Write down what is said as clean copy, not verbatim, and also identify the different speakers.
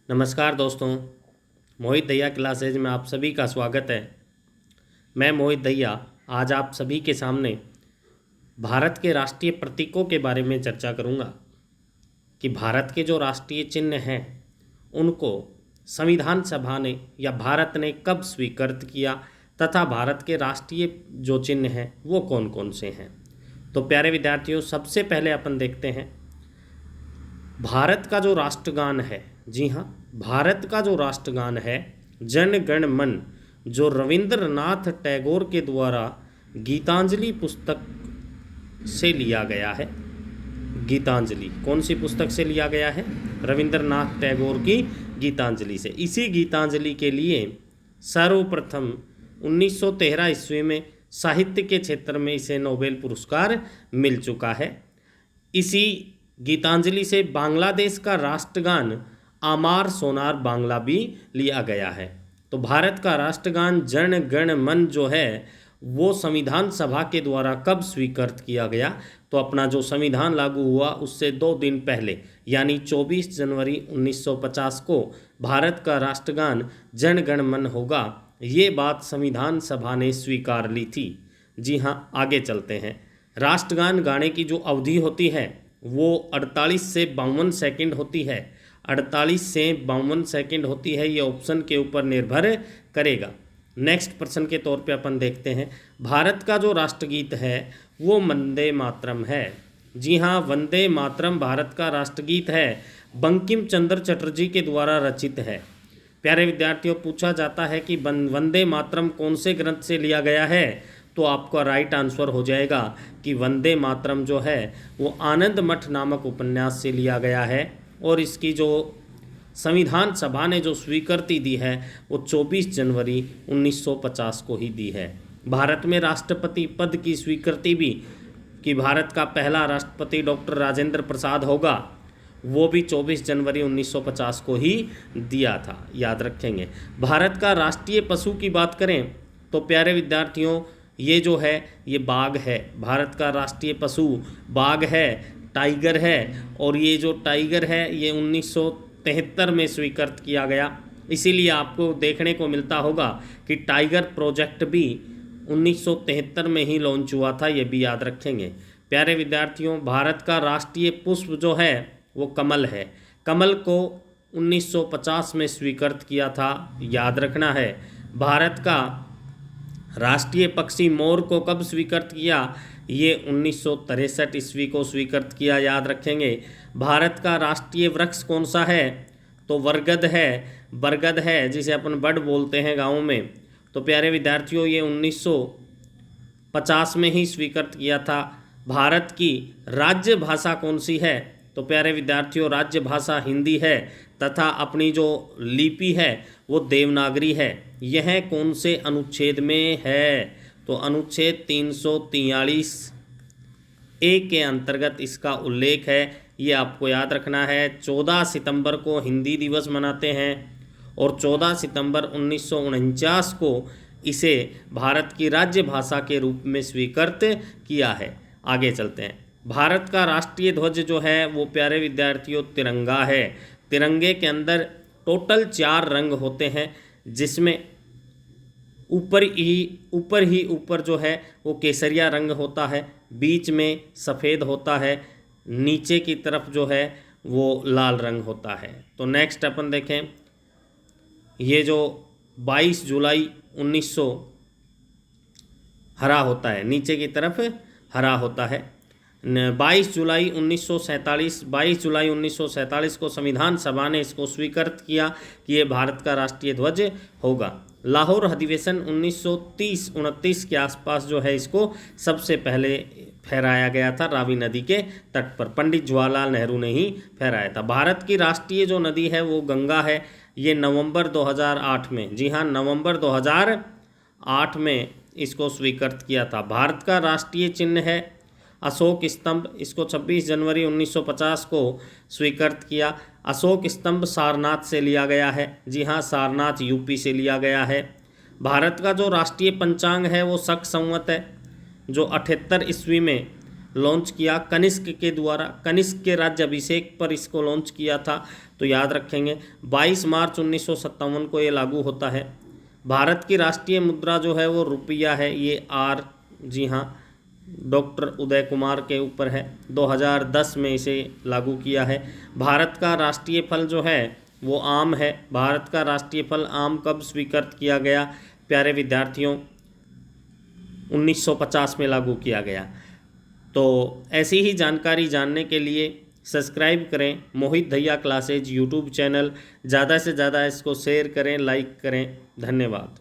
Speaker 1: नमस्कार दोस्तों। मोहित दहिया क्लासेज में आप सभी का स्वागत है। मैं मोहित दहिया आज आप सभी के सामने भारत के राष्ट्रीय प्रतीकों के बारे में चर्चा करूंगा कि भारत के जो राष्ट्रीय चिन्ह हैं उनको संविधान सभा ने या भारत ने कब स्वीकृत किया तथा भारत के राष्ट्रीय जो चिन्ह हैं वो कौन कौन से हैं। तो प्यारे विद्यार्थियों, सबसे पहले अपन देखते हैं भारत का जो राष्ट्रगान है। जी हाँ, भारत का जो राष्ट्रगान है जन गण मन, जो रविंद्रनाथ टैगोर के द्वारा गीतांजलि पुस्तक से लिया गया है। गीतांजलि कौन सी पुस्तक से लिया गया है? रविंद्रनाथ टैगोर की गीतांजलि से। इसी गीतांजलि के लिए सर्वप्रथम 1913 ईस्वी में साहित्य के क्षेत्र में इसे नोबेल पुरस्कार मिल चुका है। इसी गीतांजलि से बांग्लादेश का राष्ट्रगान आमार सोनार बांग्ला भी लिया गया है। तो भारत का राष्ट्रगान जन गण मन जो है वो संविधान सभा के द्वारा कब स्वीकृत किया गया? तो अपना जो संविधान लागू हुआ उससे 2 दिन पहले यानी 24 जनवरी 1950 को भारत का राष्ट्रगान जन गण मन होगा, ये बात संविधान सभा ने स्वीकार ली थी। जी हाँ, आगे चलते हैं। राष्ट्रगान गाने की जो अवधि होती है वो 48 से 52 सेकंड होती है। 48 से 52 सेकंड होती है, ये ऑप्शन के ऊपर निर्भर करेगा। नेक्स्ट प्रश्न के तौर पे अपन देखते हैं भारत का जो राष्ट्रगीत है वो वंदे मातरम है। जी हाँ, वंदे मातरम भारत का राष्ट्रगीत है, बंकिम चंद्र चटर्जी के द्वारा रचित है। प्यारे विद्यार्थियों, पूछा जाता है कि वंदे मातरम कौन से ग्रंथ से लिया गया है? तो आपका राइट आंसर हो जाएगा कि वंदे मातरम जो है वो आनंद मठ नामक उपन्यास से लिया गया है और इसकी जो संविधान सभा ने जो स्वीकृति दी है वो 24 जनवरी 1950 को ही दी है। भारत में राष्ट्रपति पद की स्वीकृति भी कि भारत का पहला राष्ट्रपति डॉक्टर राजेंद्र प्रसाद होगा, वो भी 24 जनवरी 1950 को ही दिया था, याद रखेंगे। भारत का राष्ट्रीय पशु की बात करें तो प्यारे विद्यार्थियों ये जो है ये बाघ है। भारत का राष्ट्रीय पशु बाघ है, टाइगर है। और ये जो टाइगर है ये 1973 में स्वीकृत किया गया। इसीलिए आपको देखने को मिलता होगा कि टाइगर प्रोजेक्ट भी 1973 में ही लॉन्च हुआ था, ये भी याद रखेंगे। प्यारे विद्यार्थियों, भारत का राष्ट्रीय पुष्प जो है वो कमल है। कमल को 1950 में स्वीकृत किया था, याद रखना है। भारत का राष्ट्रीय पक्षी मोर को कब स्वीकृत किया? ये 1963 ईस्वी को स्वीकृत किया, याद रखेंगे। भारत का राष्ट्रीय वृक्ष कौन सा है? तो बरगद है। बरगद है जिसे अपन बड़ बोलते हैं गाँव में। तो प्यारे विद्यार्थियों ये 1950 में ही स्वीकृत किया था। भारत की राज्य भाषा कौन सी है? तो प्यारे विद्यार्थियों राज्य भाषा हिंदी है तथा अपनी जो लिपि है वो देवनागरी है। यह कौन से अनुच्छेद में है? तो अनुच्छेद 343 ए के अंतर्गत इसका उल्लेख है, ये आपको याद रखना है। 14 सितंबर को हिंदी दिवस मनाते हैं और 14 सितंबर 1949 को इसे भारत की राज्य भाषा के रूप में स्वीकृत किया है। आगे चलते हैं। भारत का राष्ट्रीय ध्वज जो है वो प्यारे विद्यार्थियों तिरंगा है। तिरंगे के अंदर टोटल 4 रंग होते हैं, जिसमें ऊपर जो है वो केसरिया रंग होता है, बीच में सफ़ेद होता है, नीचे की तरफ जो है वो लाल रंग होता है। तो नेक्स्ट अपन देखें, ये जो 22 जुलाई 1900 हरा होता है, नीचे की तरफ हरा होता है। 22 जुलाई 1947 को संविधान सभा ने इसको स्वीकृत किया कि ये भारत का राष्ट्रीय ध्वज होगा। लाहौर अधिवेशन 1930-29 के आसपास जो है इसको सबसे पहले फहराया गया था रावी नदी के तट पर। पंडित जवाहरलाल नेहरू ने ही फहराया था। भारत की राष्ट्रीय जो नदी है वो गंगा है। ये नवंबर 2008 में, जी हाँ, नवंबर 2008 में इसको स्वीकृत किया था। भारत का राष्ट्रीय चिन्ह है अशोक स्तंभ, इसको 26 जनवरी 1950 को स्वीकृत किया। अशोक स्तंभ सारनाथ से लिया गया है। जी हाँ, सारनाथ यूपी से लिया गया है। भारत का जो राष्ट्रीय पंचांग है वो शक संवत है, जो 78 ईस्वी में लॉन्च किया कनिष्क के द्वारा, कनिष्क के राज्याभिषेक पर इसको लॉन्च किया था, तो याद रखेंगे। 22 मार्च 1957 को ये लागू होता है। भारत की राष्ट्रीय मुद्रा जो है वो रुपया है, ये आर, जी हाँ, डॉक्टर उदय कुमार के ऊपर है। 2010 में इसे लागू किया है। भारत का राष्ट्रीय फल जो है वो आम है। भारत का राष्ट्रीय फल आम कब स्वीकृत किया गया प्यारे विद्यार्थियों? 1950 में लागू किया गया। तो ऐसी ही जानकारी जानने के लिए सब्सक्राइब करें मोहित दहिया क्लासेज यूट्यूब चैनल। ज़्यादा से ज़्यादा इसको शेयर करें, लाइक करें। धन्यवाद।